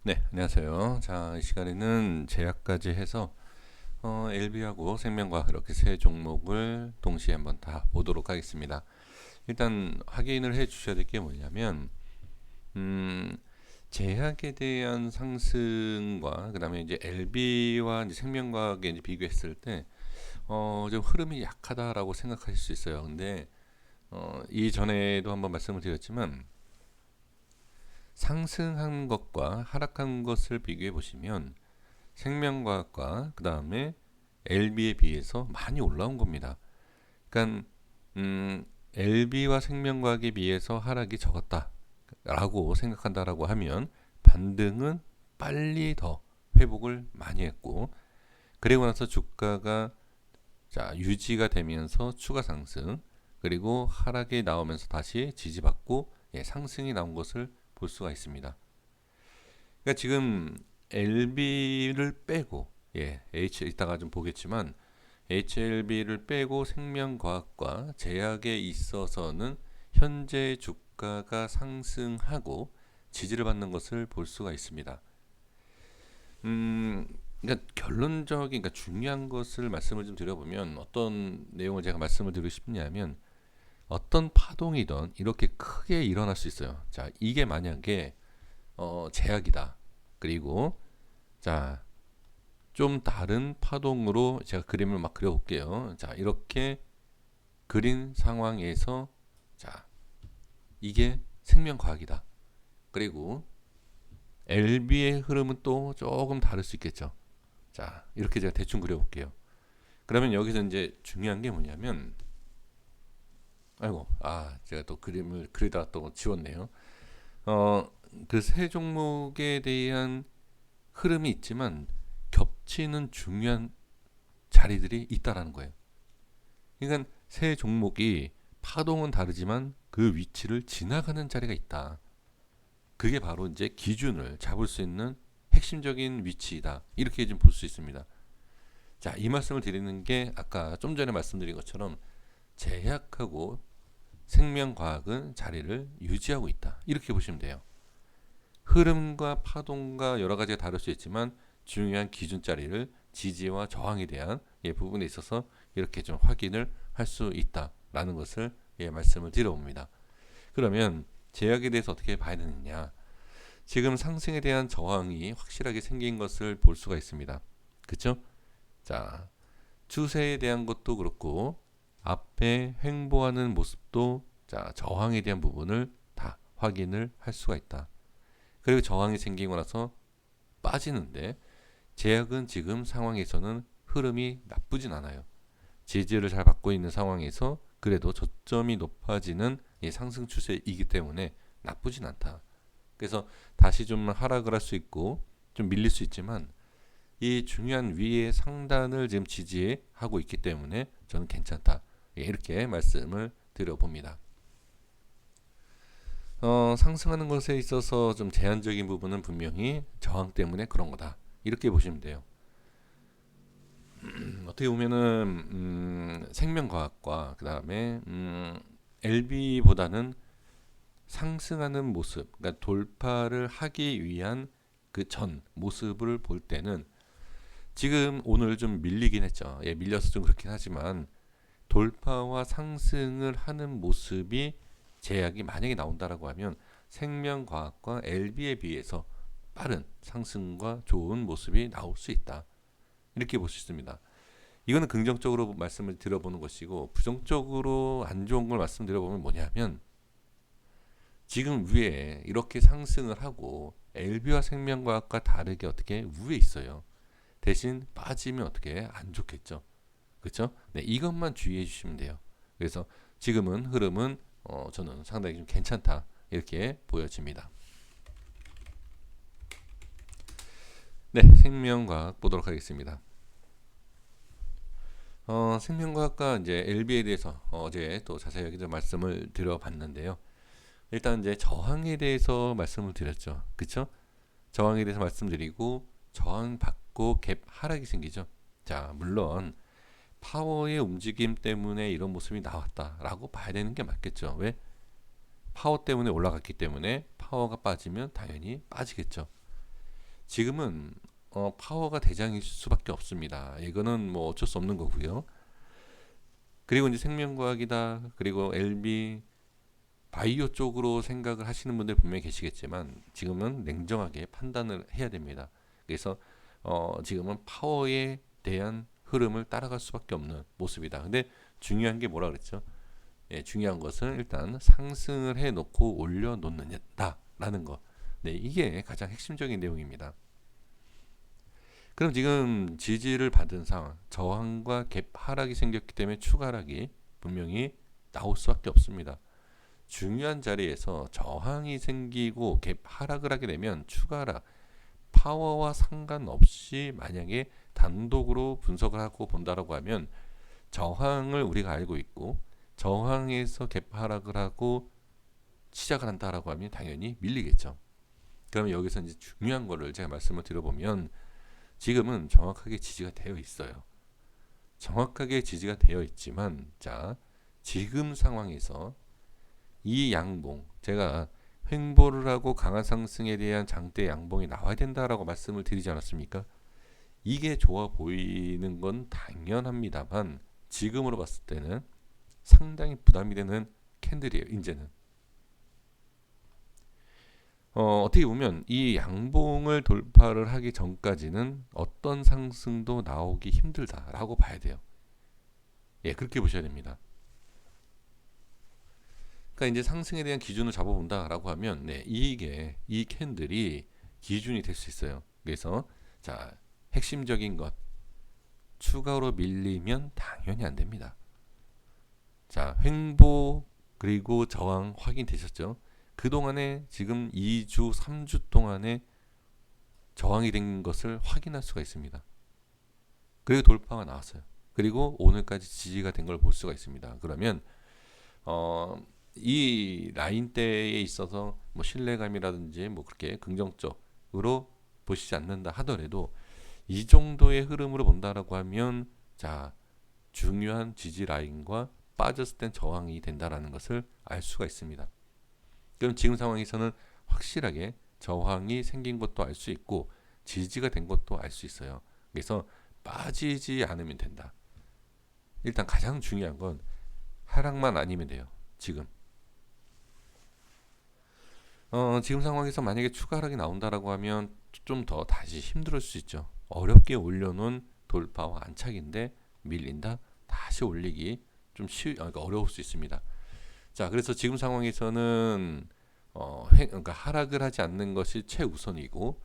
네, 안녕하세요. 자, 이 시간에는 제약까지 해서 LB하고 생명과학 이렇게 세 종목을 동시에 한번 다 보도록 하겠습니다. 일단 확인을 해 주셔야 될 게 뭐냐면 음, 제약에 대한 상승과 그다음에 이제 LB와 이제 생명과학에 이제 비교했을 때 좀 흐름이 약하다라고 생각하실 수 있어요. 근데 이전에도 한번 말씀을 드렸지만 상승한 것과 하락한 것을 비교해 보시면 생명과학과 그 다음에 LB에 비해서 많이 올라온 겁니다. 그러니까 LB와 생명과학에 비해서 하락이 적었다라고 생각한다라고 하면 반등은 빨리 더 회복을 많이 했고, 그리고 나서 주가가 유지가 되면서 추가 상승, 그리고 하락이 나오면서 다시 지지받고 상승이 나온 것을 볼 수가 있습니다. 그러니까 지금 LB를 빼고 이따가 좀 보겠지만 HLB를 빼고 생명과학과 제약에 있어서는 현재 주가가 상승하고 지지를 받는 것을 볼 수가 있습니다. 그러니까 결론적인, 그러니까 중요한 것을 말씀을 좀 드려보면 어떤 내용을 제가 말씀을 드리고 싶냐면 어떤 파동이든 이렇게 크게 일어날 수 있어요. 자, 이게 만약에 제약이다. 그리고 자, 좀 다른 파동으로 제가 그림을 막 그려볼게요. 자, 이렇게 그린 상황에서 자, 이게 생명과학이다. 그리고 LB의 흐름은 또 조금 다를 수 있겠죠. 자, 이렇게 제가 대충 그려볼게요. 그러면 여기서 이제 중요한 게 뭐냐면, 제가 또 그림을 그리다가 또 지웠네요. 어, 그 세 종목에 대한 흐름이 있지만 겹치는 중요한 자리들이 있다라는 거예요. 그러니까 세 종목이 파동은 다르지만 그 위치를 지나가는 자리가 있다. 그게 바로 이제 기준을 잡을 수 있는 핵심적인 위치이다. 이렇게 좀 볼 수 있습니다. 자, 이 말씀을 드리는 게 아까 좀 전에 말씀드린 것처럼 제약하고 생명과학은 자리를 유지하고 있다. 이렇게 보시면 돼요. 흐름과 파동과 여러 가지가 다를 수 있지만 중요한 기준 자리를 지지와 저항에 대한 부분에 있어서 이렇게 좀 확인을 할 수 있다라는 것을 말씀을 드려봅니다. 그러면 제약에 대해서 어떻게 봐야 되느냐? 지금 상승에 대한 저항이 확실하게 생긴 것을 볼 수가 있습니다. 그렇죠? 자, 추세에 대한 것도 그렇고 앞에 횡보하는 모습도 저항에 대한 부분을 다 확인을 할 수가 있다. 그리고 저항이 생기고 나서 빠지는데 제약은 지금 상황에서는 흐름이 나쁘진 않아요. 지지를 잘 받고 있는 상황에서 그래도 저점이 높아지는 이 상승 추세이기 때문에 나쁘진 않다. 그래서 다시 좀 하락을 할 수 있고 좀 밀릴 수 있지만 이 중요한 위의 상단을 지금 지지하고 있기 때문에 저는 괜찮다. 이렇게 말씀을 드려봅니다. 상승하는 것에 있어서 좀 제한적인 부분은 분명히 저항 때문에 그런 거다. 이렇게 보시면 돼요. 어떻게 보면은 생명과학과 그 다음에 LB보다는 상승하는 모습, 그러니까 돌파를 하기 위한 그 전 모습을 볼 때는 지금 오늘 좀 밀리긴 했죠. 밀려서 좀 그렇긴 하지만 돌파와 상승을 하는 모습이 제약이 만약에 나온다라고 하면 생명과학과 LB에 비해서 빠른 상승과 좋은 모습이 나올 수 있다. 이렇게 볼 수 있습니다. 이거는 긍정적으로 말씀을 드려보는 것이고 부정적으로 안 좋은 걸 말씀드려보면 뭐냐면 지금 위에 이렇게 상승을 하고 LB와 생명과학과 다르게 어떻게 위에 있어요. 대신 빠지면 어떻게 안 좋겠죠. 그렇죠? 네, 이것만 주의해 주시면 돼요. 그래서 지금은 흐름은 저는 상당히 좀 괜찮다 이렇게 보여집니다. 네, 생명과학 보도록 하겠습니다. 생명과학과 이제 LB에 대해서 어제 또 자세하게 좀 말씀을 드려봤는데요. 일단 이제 저항에 대해서 말씀을 드렸죠. 그쵸? 저항에 대해서 말씀드리고 저항 받고 갭 하락이 생기죠. 자, 물론 파워의 움직임 때문에 이런 모습이 나왔다라고 봐야 되는 게 맞겠죠. 왜? 파워 때문에 올라갔기 때문에 파워가 빠지면 당연히 빠지겠죠. 지금은 파워가 대장일 수밖에 없습니다. 이거는 뭐 어쩔 수 없는 거고요. 그리고 이제 생명과학이다, 그리고 LB, 바이오 쪽으로 생각을 하시는 분들 분명히 계시겠지만 지금은 냉정하게 판단을 해야 됩니다. 그래서 지금은 파워에 대한 흐름을 따라갈 수밖에 없는 모습이다. 근데 중요한 게 뭐라 그랬죠? 예, 중요한 것은 일단 상승을 해놓고 올려놓는다라는 거. 네, 이게 가장 핵심적인 내용입니다. 그럼 지금 지지를 받은 상황, 저항과 갭 하락이 생겼기 때문에 추가 하락이 분명히 나올 수밖에 없습니다. 중요한 자리에서 저항이 생기고 갭 하락을 하게 되면 추가 하락, 파워와 상관없이 만약에 단독으로 분석을 하고 본다라고 하면 저항을 우리가 알고 있고 저항에서 갭 하락을 하고 시작을 한다라고 하면 당연히 밀리겠죠. 그러면 여기서 이제 중요한 거를 제가 말씀을 드려보면 지금은 정확하게 지지가 되어 있어요. 정확하게 지지가 되어 있지만 자, 지금 상황에서 이 양봉, 제가 횡보를 하고 강한 상승에 대한 장대 양봉이 나와야 된다라고 말씀을 드리지 않았습니까? 이게 좋아 보이는 건 당연합니다만 지금으로 봤을 때는 상당히 부담이 되는 캔들이에요. 이제는 어떻게 보면 이 양봉을 돌파를 하기 전까지는 어떤 상승도 나오기 힘들다라고 봐야 돼요. 예, 그렇게 보셔야 됩니다. 그러니까 이제 상승에 대한 기준을 잡아본다라고 하면 네, 이게 이 캔들이 기준이 될 수 있어요. 그래서 자, 핵심적인 것 추가로 밀리면 당연히 안 됩니다. 자, 횡보 그리고 저항 확인되셨죠? 그동안에 지금 2주, 3주 동안에 저항이 된 것을 확인할 수가 있습니다. 그리고 돌파가 나왔어요. 그리고 오늘까지 지지가 된 걸 볼 수가 있습니다. 그러면 이 라인대에 있어서 뭐 신뢰감이라든지 뭐 그렇게 긍정적으로 보시지 않는다 하더라도 이 정도의 흐름으로 본다라고 하면 자, 중요한 지지 라인과 빠졌을 땐 저항이 된다라는 것을 알 수가 있습니다. 그럼 지금 상황에서는 확실하게 저항이 생긴 것도 알 수 있고 지지가 된 것도 알 수 있어요. 그래서 빠지지 않으면 된다. 일단 가장 중요한 건 하락만 아니면 돼요. 지금 지금 상황에서 만약에 추가 하락이 나온다라고 하면 좀 더 다시 힘들 수 있죠. 어렵게 올려놓은 돌파와 안착인데 밀린다, 다시 올리기 좀 그러니까 어려울 수 있습니다. 자, 그래서 지금 상황에서는 그러니까 하락을 하지 않는 것이 최우선이고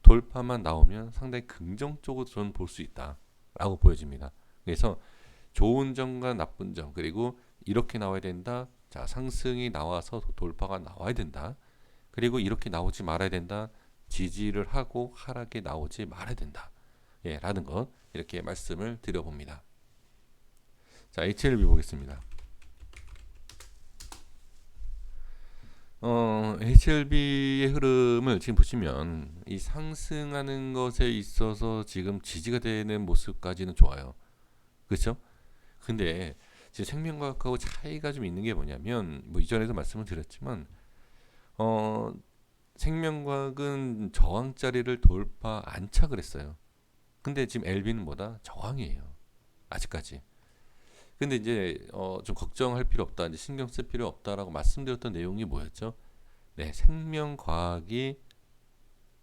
돌파만 나오면 상당히 긍정적으로 저는 볼 수 있다라고 보여집니다. 그래서 좋은 점과 나쁜 점, 그리고 이렇게 나와야 된다. 자, 상승이 나와서 돌파가 나와야 된다. 그리고 이렇게 나오지 말아야 된다. 지지를 하고 하락이 나오지 말아야 된다. 예, 라는 것 이렇게 말씀을 드려봅니다. 자, HLB 보겠습니다. HLB의 흐름을 지금 보시면 이 상승하는 것에 있어서 지금 지지가 되는 모습까지는 좋아요. 그렇죠? 근데 지금 생명과학하고 차이가 좀 있는 게 뭐냐면 뭐 이전에도 말씀을 드렸지만 생명과학은 저항자리를 돌파 안착을 했어요. 근데 지금 LB는 뭐다? 저항이에요. 아직까지. 근데 이제 좀 걱정할 필요 없다, 이제 신경 쓸 필요 없다라고 말씀드렸던 내용이 뭐였죠? 네, 생명과학이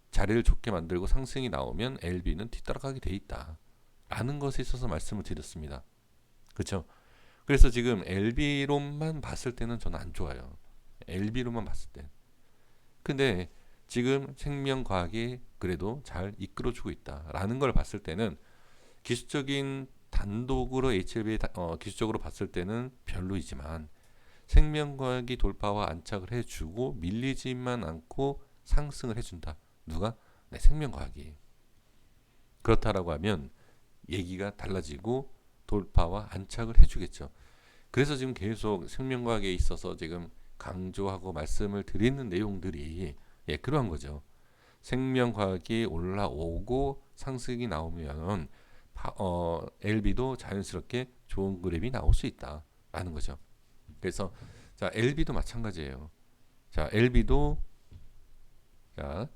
자리를 좋게 만들고 상승이 나오면 LB는 뒤따라가게 돼 있다라는 것에 있어서 말씀을 드렸습니다. 그렇죠? 그래서 지금 LB로만 봤을 때는 저는 안 좋아요. LB로만 봤을 때. 근데 지금 생명과학이 그래도 잘 이끌어주고 있다라는 걸 봤을 때는 기술적인 단독으로 HLB 기술적으로 봤을 때는 별로이지만 생명과학이 돌파와 안착을 해주고 밀리지만 않고 상승을 해준다. 누가? 네, 생명과학이. 그렇다라고 하면 얘기가 달라지고 돌파와 안착을 해주겠죠. 그래서 지금 계속 생명과학에 있어서 지금 강조하고 말씀을 드리는 내용들이 예, 그러한 거죠. 생명과학이 올라오고 상승이 나오면 LB도 자연스럽게 좋은 그래프이 나올 수 있다라는 거죠. 그래서 자, LB도 마찬가지예요. 자, LB도 자,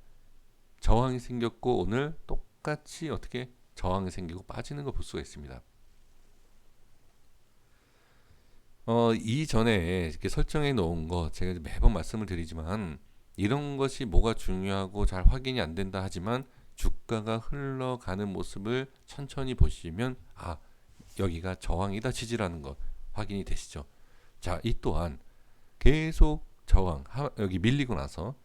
저항이 생겼고 오늘 똑같이 어떻게 저항이 생기고 빠지는 걸 볼 수가 있습니다. 이전에 이렇게 설정해 놓은 거 제가 매번 말씀을 드리지만 이런 것이 뭐가 중요하고 잘 확인이 안 된다 하지만 주가가 흘러가는 모습을 천천히 보시면 여기가 저항이다 지지라는 것 확인이 되시죠. 자, 이 또한 계속 저항 여기 밀리고 나서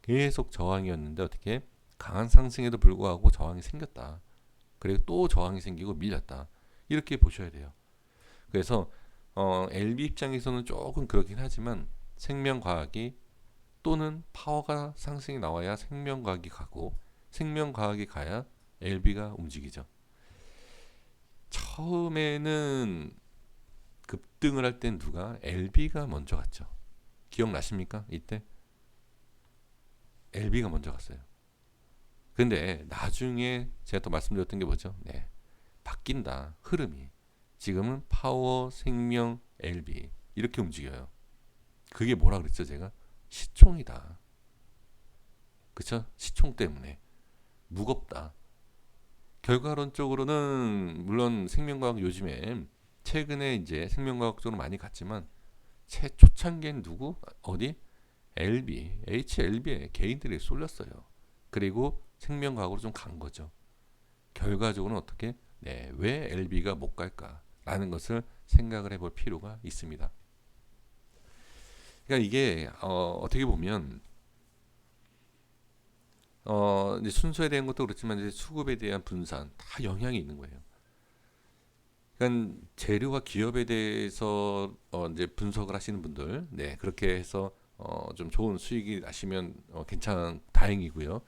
계속 저항이었는데 어떻게 강한 상승에도 불구하고 저항이 생겼다. 그리고 또 저항이 생기고 밀렸다. 이렇게 보셔야 돼요. 그래서 LB 입장에서는 조금 그렇긴 하지만 생명과학이 또는 파워가 상승이 나와야 생명과학이 가고 생명과학이 가야 LB가 움직이죠. 처음에는 급등을 할 땐 누가? LB가 먼저 갔죠. 기억나십니까? 이때 LB가 먼저 갔어요. 근데 나중에 제가 또 말씀드렸던 게 뭐죠? 네, 바뀐다. 흐름이. 지금은 파워, 생명, LB 이렇게 움직여요. 그게 뭐라 그랬죠? 제가 시총이다. 그쵸? 시총 때문에 무겁다. 결과론적으로는 물론 생명과학 요즘에 최근에 이제 생명과학 쪽으로 많이 갔지만 초창기엔 누구? 어디? LB, HLB에 개인들이 쏠렸어요. 그리고 생명과학으로 좀 간 거죠. 결과적으로는 어떻게? 네, 왜 LB가 못 갈까라는 것을 생각을 해볼 필요가 있습니다. 그러니까 이게 어떻게 보면 이제 순서에 대한 것도 그렇지만 이제 수급에 대한 분산 다 영향이 있는 거예요. 그러니까 재료와 기업에 대해서 이제 분석을 하시는 분들, 네 그렇게 해서 좀 좋은 수익이 나시면 다행이고요.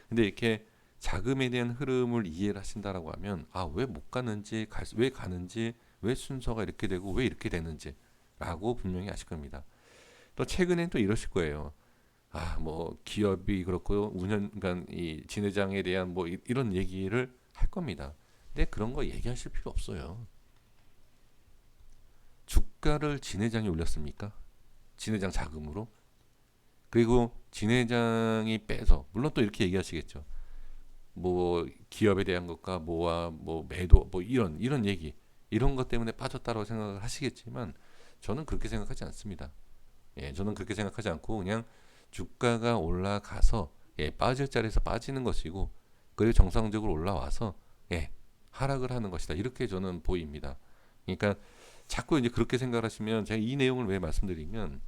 근데 이렇게 자금에 대한 흐름을 이해를 하신다라고 하면 왜 못 가는지 왜 가는지 왜 순서가 이렇게 되고 왜 이렇게 되는지라고 분명히 아실 겁니다. 또 최근엔 또 이러실 거예요. 뭐 기업이 그렇고 그러니까 이 진회장에 대한 뭐 이런 얘기를 할 겁니다. 근데 그런 거 얘기하실 필요 없어요. 주가를 진회장이 올렸습니까? 진회장 자금으로? 그리고 진회장이 빼서 물론 또 이렇게 얘기하시겠죠. 뭐 기업에 대한 것과 뭐와 뭐 매도 뭐 이런 얘기 이런 것 때문에 빠졌다고 생각을 하시겠지만 저는 그렇게 생각하지 않습니다. 저는 그렇게 생각하지 않고 그냥 주가가 올라가서 빠질 자리에서 빠지는 것이고 그리고 정상적으로 올라와서 하락을 하는 것이다. 이렇게 저는 보입니다. 그러니까 자꾸 이제 그렇게 생각하시면 제가 이 내용을 왜 말씀드리면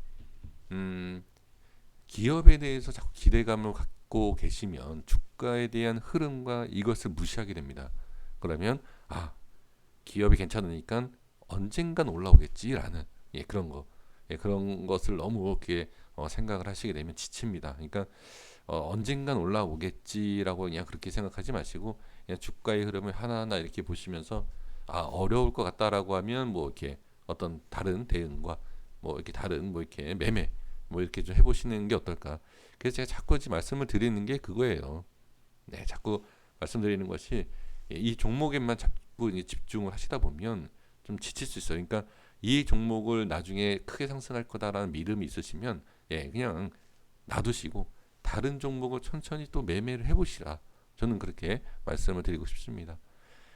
기업에 대해서 자꾸 기대감을 갖고 계시면 주가에 대한 흐름과 이것을 무시하게 됩니다. 그러면 기업이 괜찮으니까 언젠간 올라오겠지라는 그런 거 그런 것을 너무 이렇게 생각을 하시게 되면 지칩니다. 그러니까 언젠간 올라오겠지라고 그냥 그렇게 생각하지 마시고 그냥 주가의 흐름을 하나하나 이렇게 보시면서 어려울 것 같다라고 하면 뭐 이렇게 어떤 다른 대응과 뭐 이렇게 다른 뭐 이렇게 매매 뭐 이렇게 좀 해보시는 게 어떨까. 그래서 제가 자꾸 말씀을 드리는 게 그거예요. 네, 자꾸 말씀드리는 것이 이 종목에만 자꾸 집중을 하시다 보면 좀 지칠 수 있어요. 그러니까 이 종목을 나중에 크게 상승할 거다라는 믿음이 있으시면 그냥 놔두시고 다른 종목을 천천히 또 매매를 해보시라. 저는 그렇게 말씀을 드리고 싶습니다.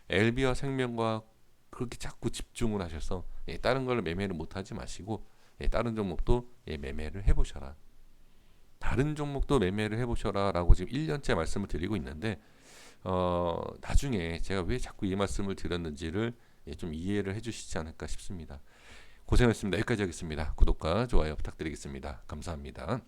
LB와 생명과 그렇게 자꾸 집중을 하셔서 다른 걸 매매를 못하지 마시고 다른 종목도 매매를 해보셔라. 다른 종목도 매매를 해보셔라 라고 지금 1년째 말씀을 드리고 있는데 나중에 제가 왜 자꾸 이 말씀을 드렸는지를 좀 이해를 해주시지 않을까 싶습니다. 고생하셨습니다. 여기까지 하겠습니다. 구독과 좋아요 부탁드리겠습니다. 감사합니다.